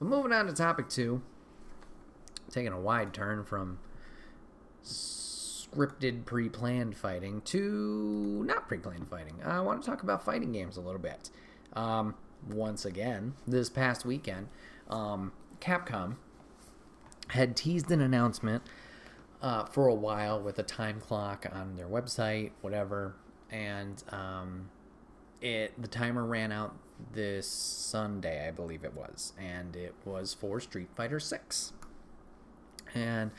But moving on to topic 2, taking a wide turn from scripted, pre-planned fighting to not pre-planned fighting. I want to talk about fighting games a little bit. Once again, this past weekend, Capcom had teased an announcement for a while with a time clock on their website, whatever, and the timer ran out this Sunday, I believe it was, and it was for Street Fighter 6. And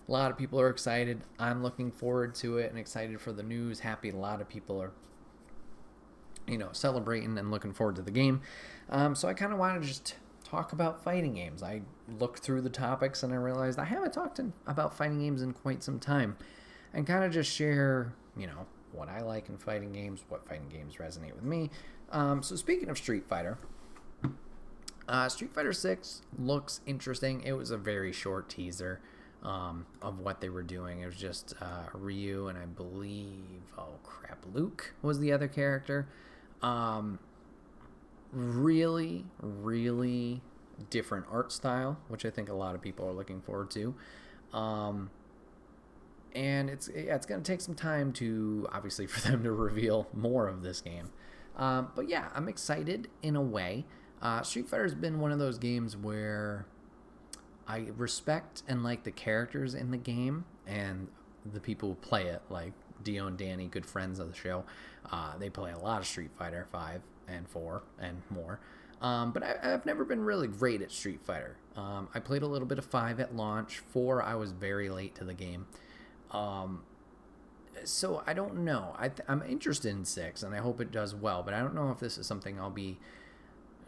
a lot of people are excited. I'm looking forward to it and excited for the news. Happy a lot of people are, celebrating and looking forward to the game. So I kind of wanted to just talk about fighting games. I looked through the topics and I realized I haven't talked about fighting games in quite some time, and kind of just share, what I like in fighting games, what fighting games resonate with me. So speaking of Street Fighter, Street Fighter 6 looks interesting. It was a very short teaser of what they were doing. It was just Ryu and I believe, Luke was the other character. Really, really different art style, which I think a lot of people are looking forward to. And it's going to take some time to, obviously, for them to reveal more of this game. But yeah, I'm excited in a way. Street Fighter has been one of those games where I respect and like the characters in the game and the people who play it, like Dio and Danny, good friends of the show. They play a lot of Street Fighter 5 and 4 and more. But I've never been really great at Street Fighter. I played a little bit of 5 at launch. 4, I was very late to the game. So I don't know. I'm interested in 6, and I hope it does well, but I don't know if this is something I'll be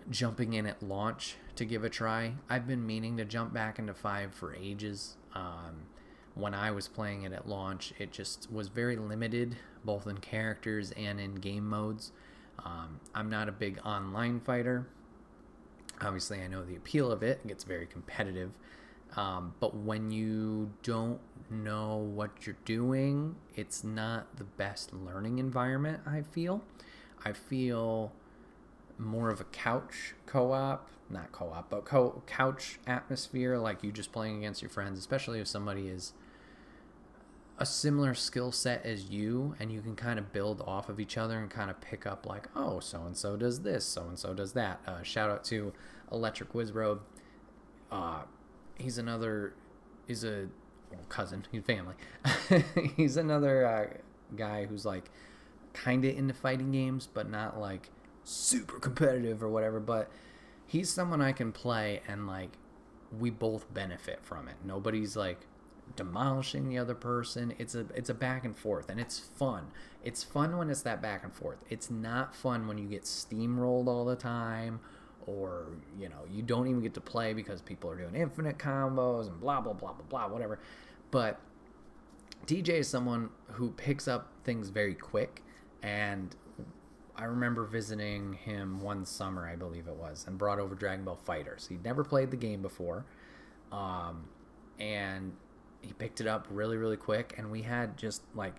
jumping in at launch to give a try. I've been meaning to jump back into 5 for ages. When I was playing it at launch, it just was very limited, both in characters and in game modes. I'm not a big online fighter. Obviously, I know the appeal of it. It gets very competitive. But when you don't know what you're doing, it's not the best learning environment, I feel. I feel more of a couch co-op, not co-op, but couch atmosphere, like you just playing against your friends, especially if somebody is a similar skill set as you, and you can kind of build off of each other and kind of pick up like, oh, so-and-so does this, so-and-so does that. Shout out to Electric Wizrobe. He's a cousin, he's family. He's another guy who's like kind of into fighting games, but not like super competitive or whatever, but he's someone I can play and like we both benefit from it. Nobody's like demolishing the other person. It's a back and forth, and it's fun. It's fun when it's that back and forth. It's not fun when you get steamrolled all the time, or you don't even get to play because people are doing infinite combos and blah blah blah blah blah, whatever. But DJ is someone who picks up things very quick, and I remember visiting him one summer, I believe it was, and brought over Dragon Ball FighterZ. He'd never played the game before, and he picked it up really, really quick, and we had just like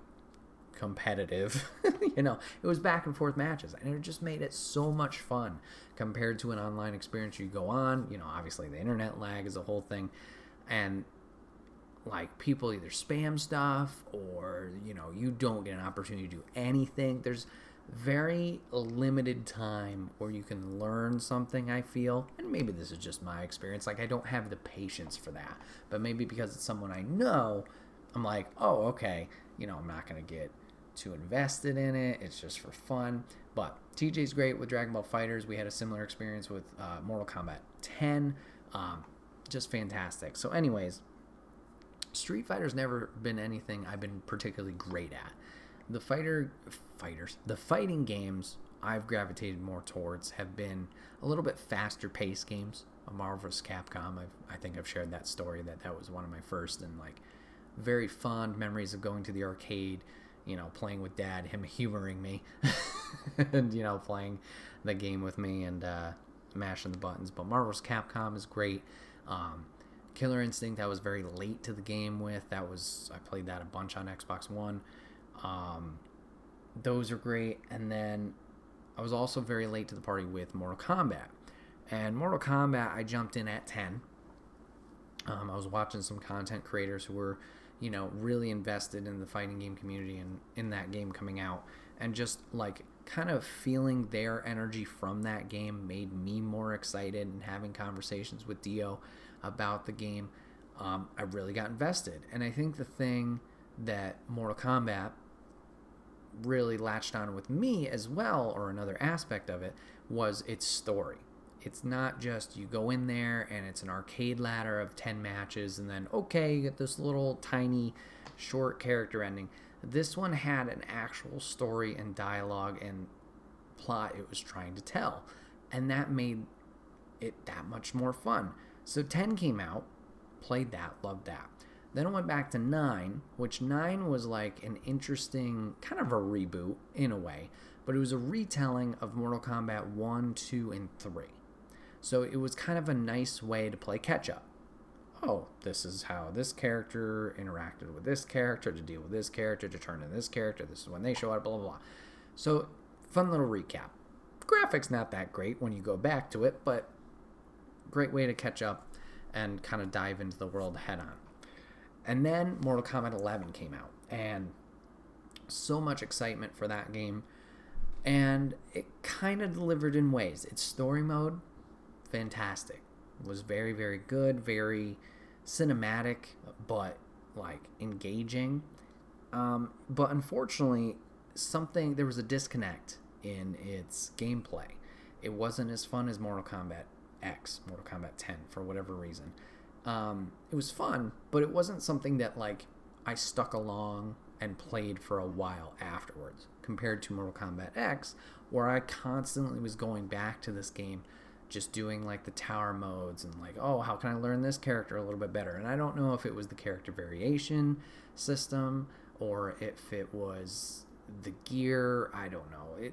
competitive, it was back and forth matches, and it just made it so much fun compared to an online experience. You go on, obviously the internet lag is a whole thing, and like people either spam stuff or you don't get an opportunity to do anything. There's very limited time where you can learn something, I feel, and maybe this is just my experience, like I don't have the patience for that, but maybe because it's someone I know, I'm like, oh, okay, I'm not going to get too invested in it, it's just for fun. But TJ's great with Dragon Ball FighterZ. We had a similar experience with Mortal Kombat 10, just fantastic. So anyways, Street Fighter's never been anything I've been particularly great at. The fighting games I've gravitated more towards have been a little bit faster paced games. Marvel vs. Capcom, I think I've shared that story, that was one of my first, and like very fond memories of going to the arcade, playing with Dad, him humoring me, and playing the game with me and mashing the buttons. But Marvel vs. Capcom is great. Killer Instinct I was very late to the game with. I played that a bunch on Xbox One. Those are great. And then I was also very late to the party with Mortal Kombat. And Mortal Kombat, I jumped in at 10. I was watching some content creators who were, really invested in the fighting game community and in that game coming out. And just like kind of feeling their energy from that game made me more excited, and having conversations with Dio about the game, I really got invested. And I think the thing that Mortal Kombat really latched on with me as well, or another aspect of it, was its story. It's not just you go in there and it's an arcade ladder of 10 matches and then, okay, you get this little tiny short character ending. This one had an actual story and dialogue and plot it was trying to tell, and that made it that much more fun. So 10 came out, played that, loved that. Then it went back to 9, which 9 was like an interesting kind of a reboot in a way, but it was a retelling of Mortal Kombat 1, 2, and 3. So it was kind of a nice way to play catch-up. Oh, this is how this character interacted with this character to deal with this character to turn to this character. This is when they show up, blah, blah, blah. So, fun little recap. Graphics not that great when you go back to it, but great way to catch up and kind of dive into the world head on. And then Mortal Kombat 11 came out, and so much excitement for that game. And it kind of delivered in ways. Its story mode, fantastic. Was very, very good, very cinematic, but like engaging. But unfortunately, there was a disconnect in its gameplay. It wasn't as fun as Mortal Kombat X, Mortal Kombat 10, for whatever reason. It was fun, but it wasn't something that like I stuck along and played for a while afterwards, compared to Mortal Kombat X, where I constantly was going back to this game, just doing like the tower modes and like, oh, how can I learn this character a little bit better? And I don't know if it was the character variation system or if it was the gear. I don't know.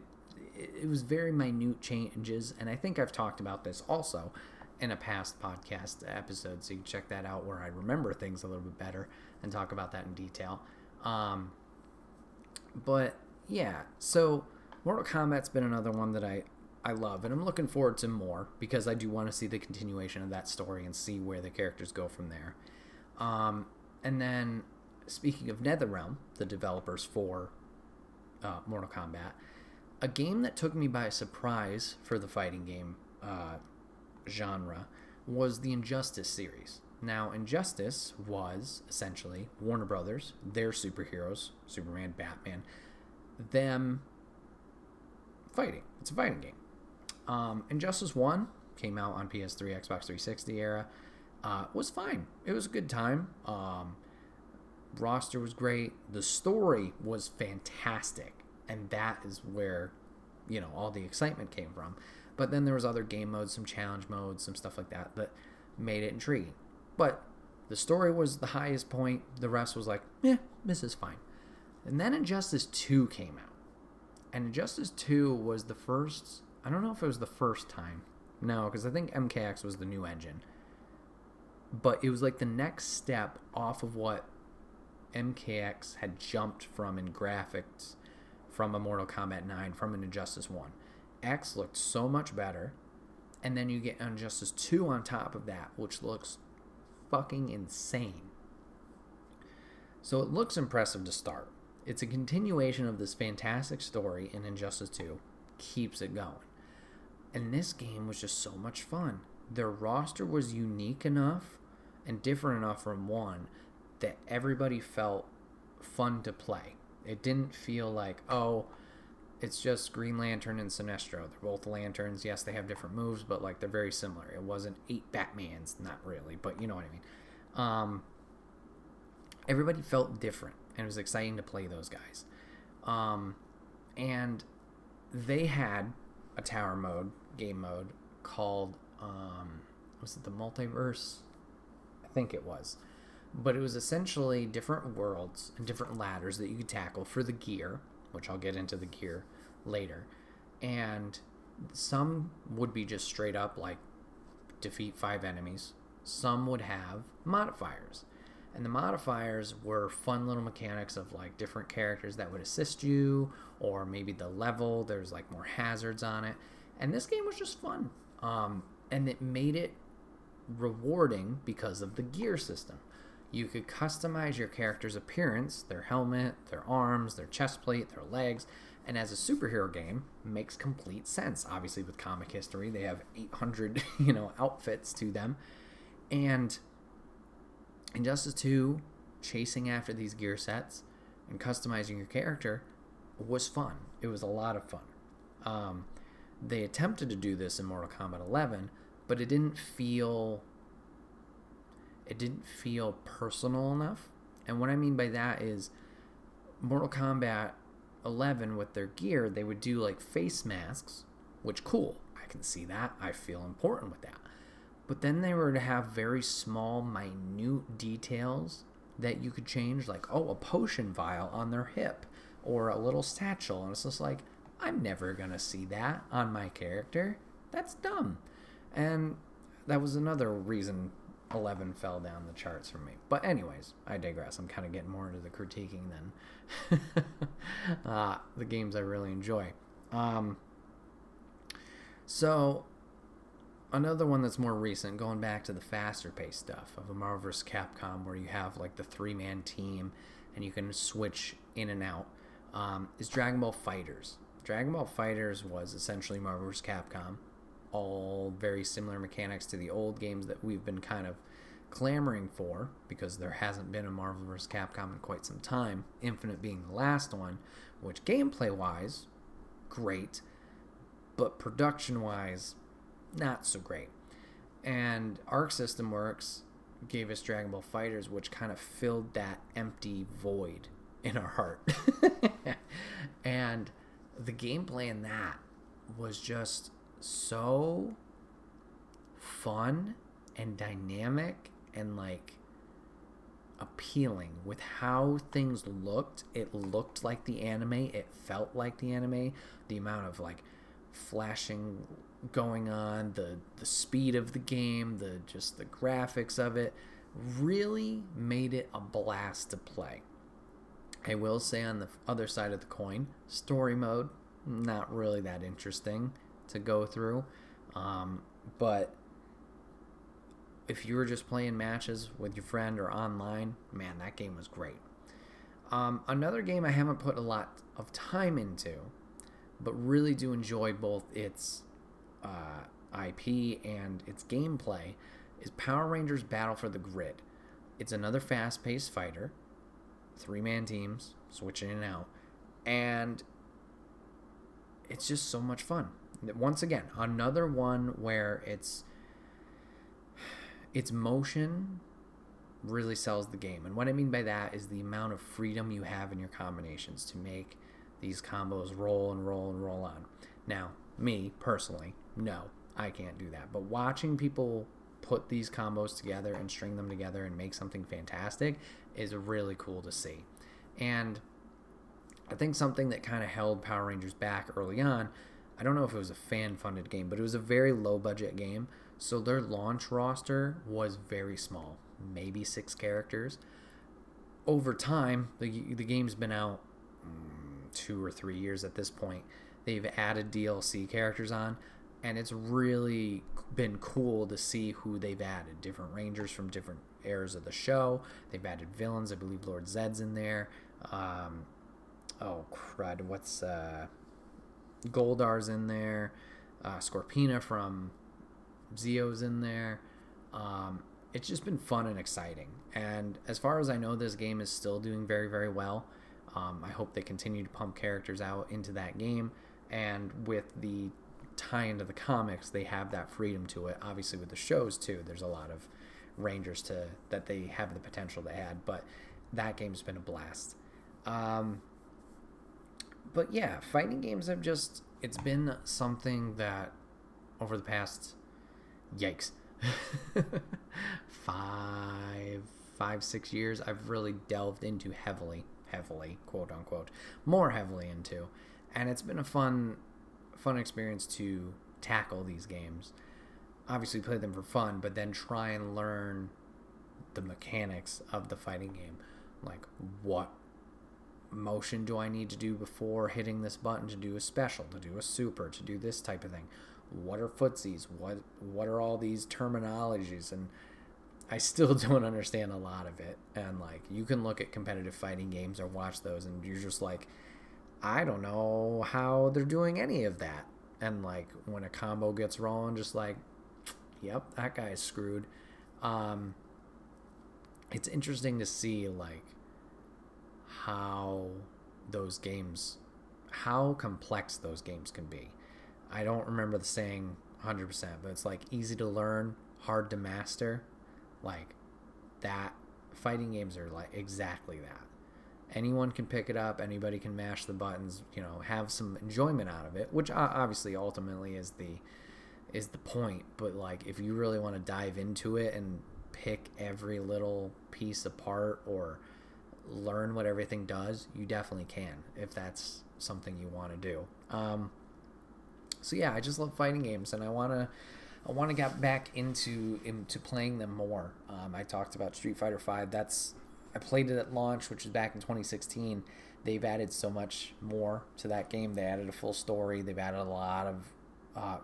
It was very minute changes, and I think I've talked about this also in a past podcast episode, so you can check that out where I remember things a little bit better and talk about that in detail. But yeah, so Mortal Kombat's been another one that I love, and I'm looking forward to more because I do want to see the continuation of that story and see where the characters go from there. And then, speaking of NetherRealm, the developers for Mortal Kombat, a game that took me by surprise for the fighting game genre was the Injustice series. Now, Injustice was essentially Warner Brothers, their superheroes, Superman, Batman, them fighting. It's a fighting game. Injustice 1 came out on PS3, Xbox 360 era. Was fine. It was a good time. Roster was great. The story was fantastic. And that is where, all the excitement came from. But then there was other game modes, some challenge modes, some stuff like that made it intriguing. But the story was the highest point. The rest was like, this is fine. And then Injustice 2 came out. And Injustice 2 was the first... I don't know if it was the first time. No, because I think MKX was the new engine. But it was like the next step off of what MKX had jumped from in graphics from a Mortal Kombat 9, from an Injustice 1. X looked so much better. And then you get Injustice 2 on top of that, which looks fucking insane. So it looks impressive to start. It's a continuation of this fantastic story in Injustice 2. Keeps it going. And this game was just so much fun. Their roster was unique enough and different enough from 1 that everybody felt fun to play. It didn't feel like, oh, it's just Green Lantern and Sinestro. They're both lanterns. Yes, they have different moves, but like they're very similar. It wasn't 8 Batmans, not really, but you know what I mean. Everybody felt different, and it was exciting to play those guys. And they had a tower mode, game mode, called, was it the Multiverse? I think it was. But it was essentially different worlds and different ladders that you could tackle for the gear, which I'll get into the gear later. And some would be just straight up like defeat 5 enemies. Some would have modifiers. And the modifiers were fun little mechanics of like different characters that would assist you, or maybe the level, there's like more hazards on it. And this game was just fun. And it made it rewarding because of the gear system. You could customize your character's appearance, their helmet, their arms, their chest plate, their legs, and as a superhero game, makes complete sense. Obviously, with comic history, they have 800, outfits to them. And Injustice 2, chasing after these gear sets and customizing your character was fun. It was a lot of fun. They attempted to do this in Mortal Kombat 11, but it didn't feel personal enough. And what I mean by that is Mortal Kombat 11 with their gear, they would do like face masks, which cool. I can see that. I feel important with that. But then they were to have very small, minute details that you could change, like, a potion vial on their hip or a little satchel. And it's just like, I'm never going to see that on my character. That's dumb. And that was another reason 11 fell down the charts for me. But anyways, I digress. I'm kind of getting more into the critiquing than the games I really enjoy. So another one that's more recent, going back to the faster paced stuff of a Marvel vs. Capcom, where you have like the 3-man team and you can switch in and out, is Dragon Ball FighterZ. Dragon Ball FighterZ was essentially Marvel vs. Capcom, all very similar mechanics to the old games that we've been kind of clamoring for, because there hasn't been a Marvel vs. Capcom in quite some time, Infinite being the last one, which gameplay-wise, great, but production-wise, not so great. And Arc System Works gave us Dragon Ball FighterZ, which kind of filled that empty void in our heart. And the gameplay in that was just so fun and dynamic and like appealing with how things looked. It looked like the anime. It felt like the anime. The amount of like flashing going on, the speed of the game, the graphics of it really made it a blast to play. I will say, on the other side of the coin, story mode, not really that interesting to go through. But if you were just playing matches with your friend or online, man, that game was great. Another game I haven't put a lot of time into, but really do enjoy both its IP and its gameplay, is Power Rangers Battle for the Grid. It's another fast-paced fighter, 3-man teams, switching in and out, and it's just so much fun. Once again, another one where its motion really sells the game. And what I mean by that is the amount of freedom you have in your combinations to make these combos roll and roll and roll on. Now, me, personally, no, I can't do that. But watching people put these combos together and string them together and make something fantastic is really cool to see. And I think something that kind of held Power Rangers back early on, I don't know if it was a fan-funded game, but it was a very low-budget game, so their launch roster was very small, maybe 6 characters. Over time, the game's been out 2 or 3 years at this point. They've added DLC characters on, and it's really been cool to see who they've added. Different Rangers from different eras of the show. They've added villains. I believe Lord Zedd's in there. Goldar's in there. Scorpina from Zio's in there. It's just been fun and exciting. And as far as I know, this game is still doing very, very well. I hope they continue to pump characters out into that game. And with the tie into the comics, they have that freedom to it. Obviously, with the shows, too, there's a lot of Rangers that they have the potential to add. But that game's been a blast. But yeah, fighting games have it's been something that over the past, 5-6 years, I've really delved into heavily, quote unquote, more heavily into. And it's been a fun experience to tackle these games. Obviously play them for fun, but then try and learn the mechanics of the fighting game. Like, what motion do I need to do before hitting this button to do a special, to do a super, to do this type of thing? what are footsies, what are all these terminologies, and I still don't understand a lot of it. And like, you can look at competitive fighting games or watch those, and you're just like, I don't know how they're doing any of that. And like, when a combo gets rolling, just like, yep, that guy's screwed. It's interesting to see like how complex those games can be. I don't remember the saying 100%, but it's like easy to learn, hard to master. Like, that, fighting games are like exactly that. Anyone can pick it up, anybody can mash the buttons, have some enjoyment out of it, which obviously ultimately is the point. But like, if you really want to dive into it and pick every little piece apart or learn what everything does, you definitely can, if that's something you want to do. So yeah, I just love fighting games, and I want to get back into playing them more. I talked about Street Fighter V. I played it at launch, which was back in 2016. They've added so much more to that game. They added a full story. They've added a lot of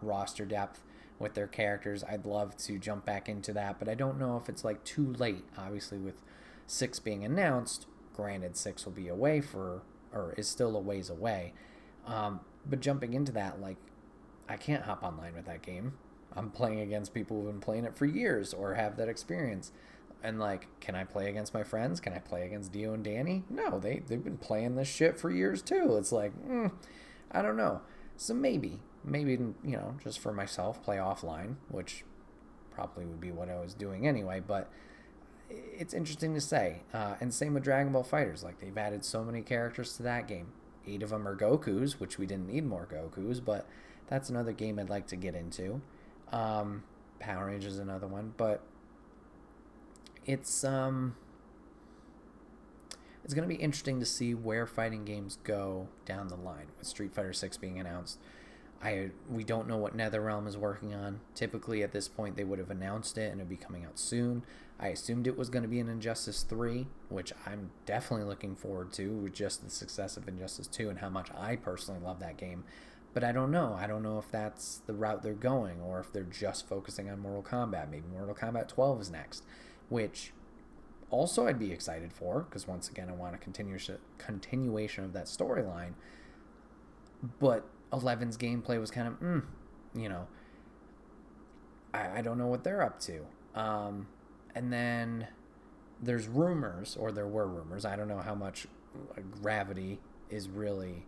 roster depth with their characters. I'd love to jump back into that, but I don't know if it's like too late. Obviously, with 6 being announced, granted 6 will be is still a ways away. But jumping into that, like, I can't hop online with that game. I'm playing against people who've been playing it for years or have that experience. And like, can I play against my friends? Can I play against Dio and Danny? No, they've been playing this shit for years too. It's like, I don't know. So maybe, just for myself, play offline, which probably would be what I was doing anyway. But it's interesting to say. And same with Dragon Ball FighterZ. Like, they've added so many characters to that game. 8 of them are Gokus, which we didn't need more Gokus, but that's another game I'd like to get into. Power Rangers is another one, but it's going to be interesting to see where fighting games go down the line with Street Fighter 6 being announced. We don't know what NetherRealm is working on. Typically at this point they would have announced it and it'd be coming out soon. I assumed it was going to be an Injustice 3, which I'm definitely looking forward to with just the success of Injustice 2 and how much I personally love that game. But I don't know. I don't know if that's the route they're going or if they're just focusing on Mortal Kombat. Maybe Mortal Kombat 12 is next, which also I'd be excited for, because once again I want a continuation of that storyline. But 11's gameplay was kind of, I don't know what they're up to. And then there were rumors, I don't know how much gravity is really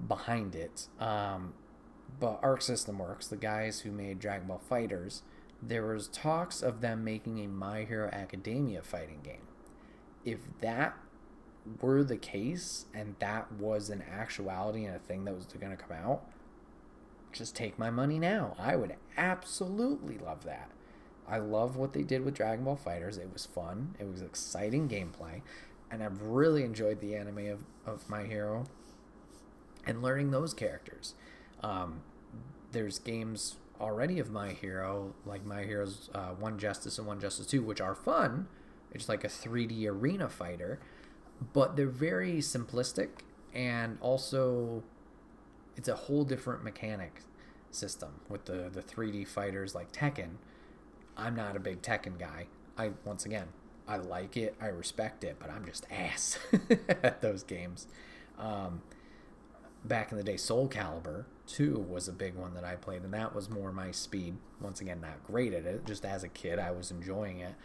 behind it, but Arc System Works, the guys who made Dragon Ball FighterZ, there was talks of them making a My Hero Academia fighting game. If that were the case and that was an actuality and a thing that was going to come out, just take my money now. I would absolutely love that. I love what they did with Dragon Ball FighterZ. It was fun. It was exciting gameplay, and I've really enjoyed the anime of My Hero and learning those characters. There's games already of My Hero, like My Hero's One Justice and One Justice 2, which are fun. It's like a 3D arena fighter, but they're very simplistic, and also it's a whole different mechanic system with the 3D fighters like Tekken. I'm not a big Tekken guy. I like it, I respect it, but I'm just ass at those games. Back in the day, Soul Calibur 2 was a big one that I played, and that was more my speed. Once again, not great at it. Just as a kid, I was enjoying it.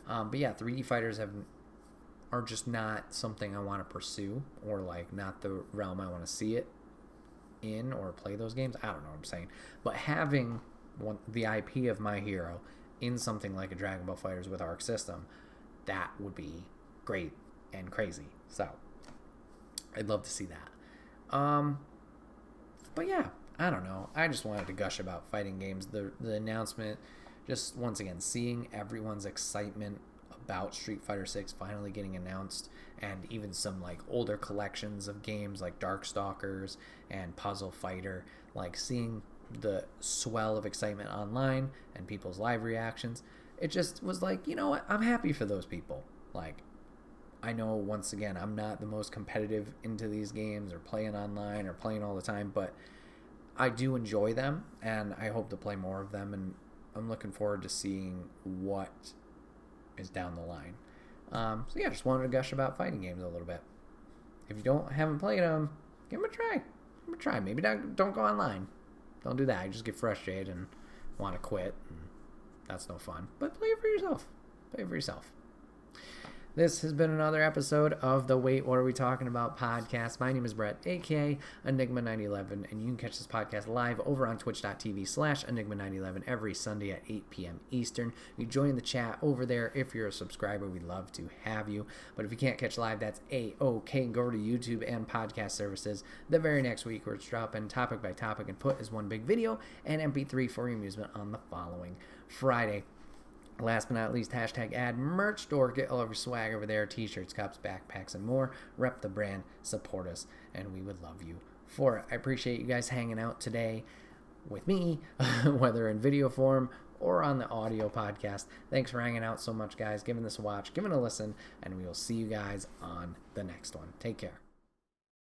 But yeah, 3D fighters are just not something I want to pursue, or like not the realm I want to see it in or play those games. I don't know what I'm saying. But having the IP of My Hero in something like a Dragon Ball FighterZ with Arc System, that would be great and crazy. So I'd love to see that. But yeah, I don't know. I just wanted to gush about fighting games. The announcement, just once again, seeing everyone's excitement about Street Fighter 6 finally getting announced, and even some like older collections of games like Darkstalkers and Puzzle Fighter, like seeing the swell of excitement online and people's live reactions. It just was like, you know what? I'm happy for those people. Like, I know, once again, I'm not the most competitive into these games or playing online or playing all the time, but I do enjoy them, and I hope to play more of them, and I'm looking forward to seeing what is down the line. So yeah, just wanted to gush about fighting games a little bit. If you haven't played them, give them a try. Give them a try. Maybe don't go online. Don't do that. I just get frustrated and want to quit. And that's no fun. But play it for yourself. Play it for yourself. This has been another episode of the Wait, What Are We Talking About podcast. My name is Bret, a.k.a. Enigma911, and you can catch this podcast live over on twitch.tv/Enigma911 every Sunday at 8 p.m. Eastern. You join the chat over there if you're a subscriber. We'd love to have you. But if you can't catch live, that's A-OK. Go to YouTube and podcast services the very next week where it's dropping topic by topic and put as one big video and MP3 for your amusement on the following Friday. Last but not least, hashtag ad merch store. Get all of your swag over there. T-shirts, cups, backpacks, and more. Rep the brand. Support us. And we would love you for it. I appreciate you guys hanging out today with me, whether in video form or on the audio podcast. Thanks for hanging out so much, guys. Giving this a watch. Giving a listen. And we will see you guys on the next one. Take care.